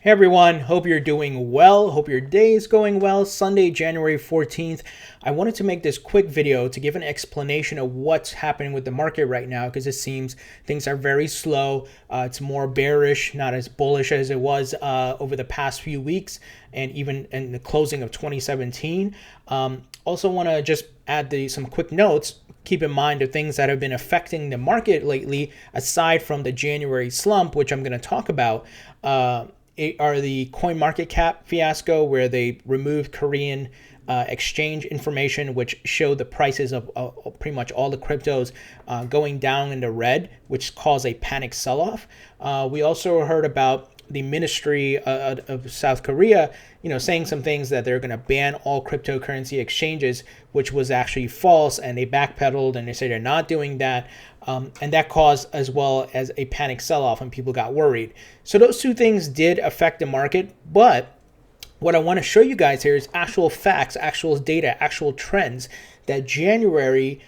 Hey everyone, hope you're doing well. Hope your day is going well. Sunday, January 14th. I wanted to make this quick video to give an explanation of what's happening with the market right now because it seems things are very slow. It's more bearish, not as bullish as it was over the past few weeks and even in the closing of 2017. Also want to just add some quick notes. Keep in mind the things that have been affecting the market lately, aside from the January slump, which I'm going to talk about. Are the coin market cap fiasco where they removed Korean exchange information, which showed the prices of pretty much all the cryptos going down in the red, which caused a panic sell-off. We also heard about the ministry of South Korea, saying some things that they're going to ban all cryptocurrency exchanges, which was actually false, and they backpedaled and they say they're not doing that. And that caused as well as a panic sell-off and people got worried. So those two things did affect the market, but what I want to show you guys here is actual facts, actual data, actual trends that January,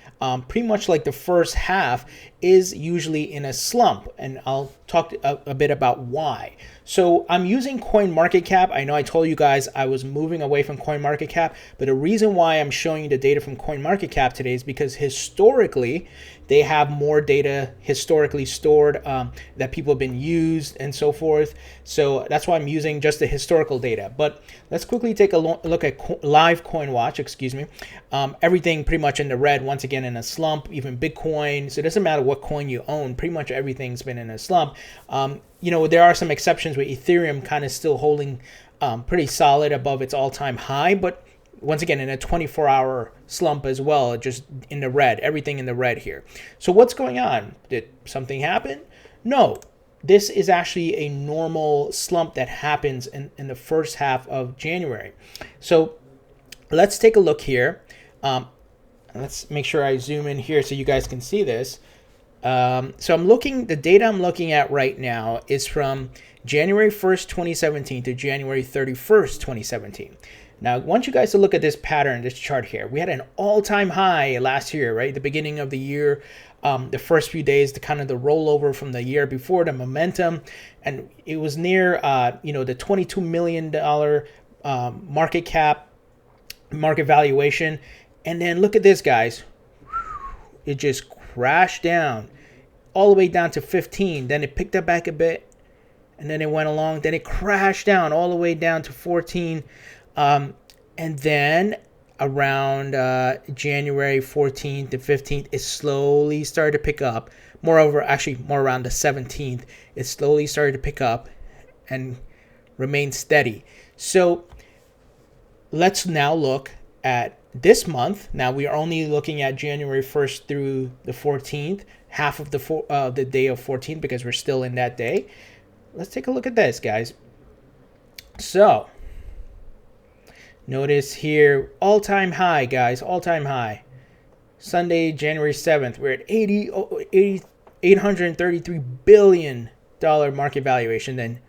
pretty much like the first half, is usually in a slump. And I'll talk a bit about why. So I'm using CoinMarketCap. I know I told you guys I was moving away from CoinMarketCap, but the reason why I'm showing you the data from CoinMarketCap today is because historically, they have more data historically stored that people have been used and so forth. So that's why I'm using just the historical data. But let's quickly take a look at live coin watch, everything pretty much in the red, once again in a slump, even Bitcoin. So it doesn't matter what coin you own, pretty much everything's been in a slump. There are some exceptions where Ethereum kind of still holding pretty solid above its all-time high, but once again, in a 24-hour slump as well, just in the red, everything in the red here. So what's going on? Did something happen? No, this is actually a normal slump that happens in the first half of January. So let's take a look here. Let's make sure I zoom in here so you guys can see this. So the data I'm looking at right now is from January 1st, 2017 to January 31st, 2017. Now, I want you guys to look at this pattern, this chart here. We had an all-time high last year, right? The beginning of the year, the first few days, the rollover from the year before, the momentum, and it was near, the $22 million market cap, market valuation. And then look at this, guys. It just crashed down all the way down to 15. Then it picked up back a bit, and then it went along. Then it crashed down all the way down to 14. And then around January 14th to 15th, it slowly started to pick up. Moreover, actually more around the 17th, it slowly started to pick up and remain steady. So let's now look at this month. Now we are only looking at January 1st through the 14th, half of the day of 14th because we're still in that day. Let's take a look at this, guys. So notice here, all-time high, guys, all-time high. Sunday, January 7th, we're at $833 billion market valuation. Then,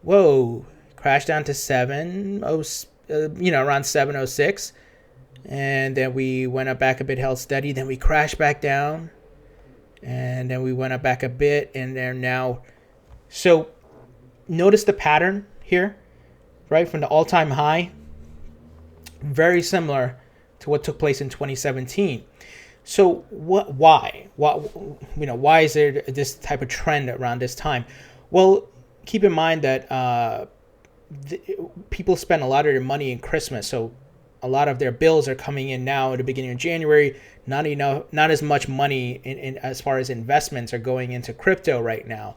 whoa, crashed down to around 706. And then we went up back a bit, held steady. Then we crashed back down. And then we went up back a bit. And then now, so notice the pattern here, right? From the all-time high. Very similar to what took place in 2017. So why is there this type of trend around this time? Well, keep in mind that people spend a lot of their money in Christmas, so a lot of their bills are coming in now at the beginning of January. Not as much money in as far as investments are going into crypto right now.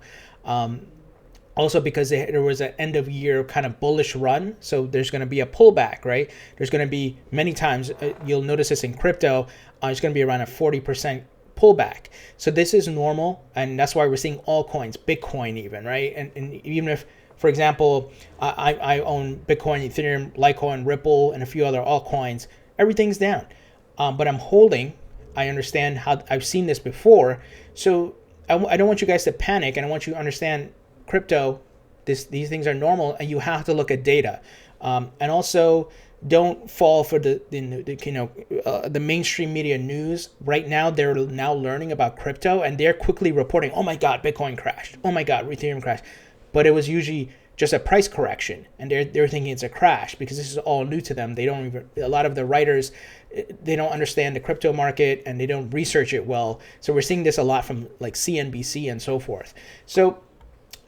Also because there was an end of year kind of bullish run. So there's going to be a pullback, right? There's going to be many times, you'll notice this in crypto, it's going to be around a 40% pullback. So this is normal. And that's why we're seeing all coins, Bitcoin even, right? And even if, for example, I own Bitcoin, Ethereum, Litecoin, Ripple, and a few other altcoins, everything's down. But I'm holding. I understand how I've seen this before. So I don't want you guys to panic, and I want you to understand crypto, these things are normal, and you have to look at data, and also don't fall for the mainstream media news. Right now, they're now learning about crypto, and they're quickly reporting, "Oh my God, Bitcoin crashed! Oh my God, Ethereum crashed!" But it was usually just a price correction, and they're thinking it's a crash because this is all new to them. They don't even, a lot of the writers, they don't understand the crypto market and they don't research it well. So we're seeing this a lot from like CNBC and so forth. So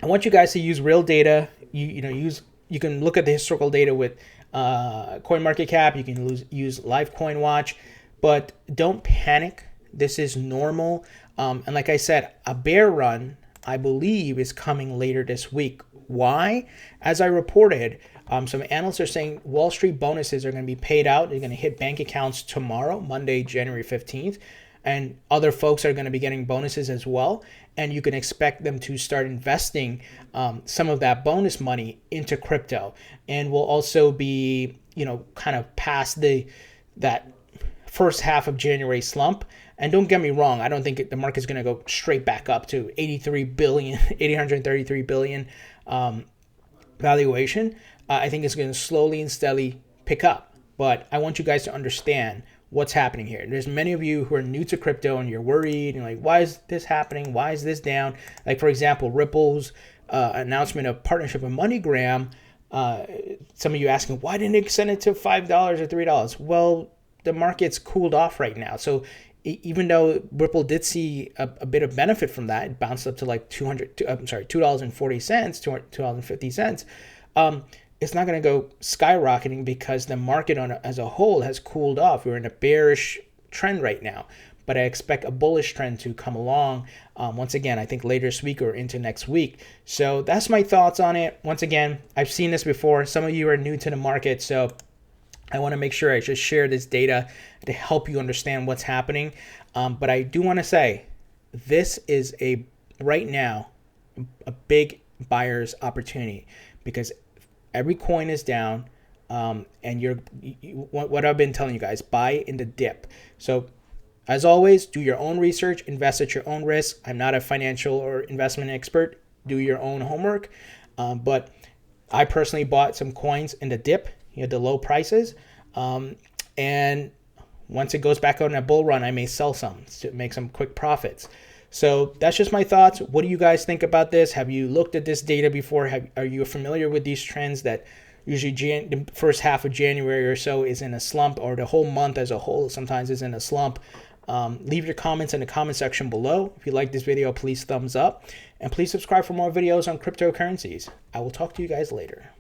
I want you guys to use real data. You can look at the historical data with CoinMarketCap. You can use Live Coin Watch, but don't panic. This is normal. And like I said, a bear run, I believe, is coming later this week. Why? As I reported, some analysts are saying Wall Street bonuses are going to be paid out. They're going to hit bank accounts tomorrow, Monday, January 15th. And other folks are going to be getting bonuses as well. And you can expect them to start investing some of that bonus money into crypto. And we'll also be, kind of past that first half of January slump. And don't get me wrong, I don't think the market's going to go straight back up to 833 billion valuation. I think it's going to slowly and steadily pick up. But I want you guys to understand what's happening here. There's many of you who are new to crypto and you're worried and like, why is this happening? Why is this down? Like, for example, Ripple's announcement of partnership with MoneyGram. Some of you asking, why didn't they send it to $5 or $3? Well, the market's cooled off right now. So even though Ripple did see a bit of benefit from that, it bounced up to like $2.40, $2.50. It's not going to go skyrocketing because the market as a whole has cooled off. We're in a bearish trend right now, but I expect a bullish trend to come along once again, I think later this week or into next week. So that's my thoughts on it. Once again, I've seen this before. Some of you are new to the market, so I want to make sure I just share this data to help you understand what's happening. But I do want to say this is right now a big buyer's opportunity because every coin is down, and what I've been telling you guys, buy in the dip. So as always, do your own research, invest at your own risk. I'm not a financial or investment expert. Do your own homework. But I personally bought some coins in the dip, the low prices. And once it goes back on a bull run, I may sell some to make some quick profits. So that's just my thoughts. What do you guys think about this? Have you looked at this data before? Are you familiar with these trends that usually the first half of January or so is in a slump, or the whole month as a whole sometimes is in a slump? Leave your comments in the comment section below. If you like this video, please thumbs up. And please subscribe for more videos on cryptocurrencies. I will talk to you guys later.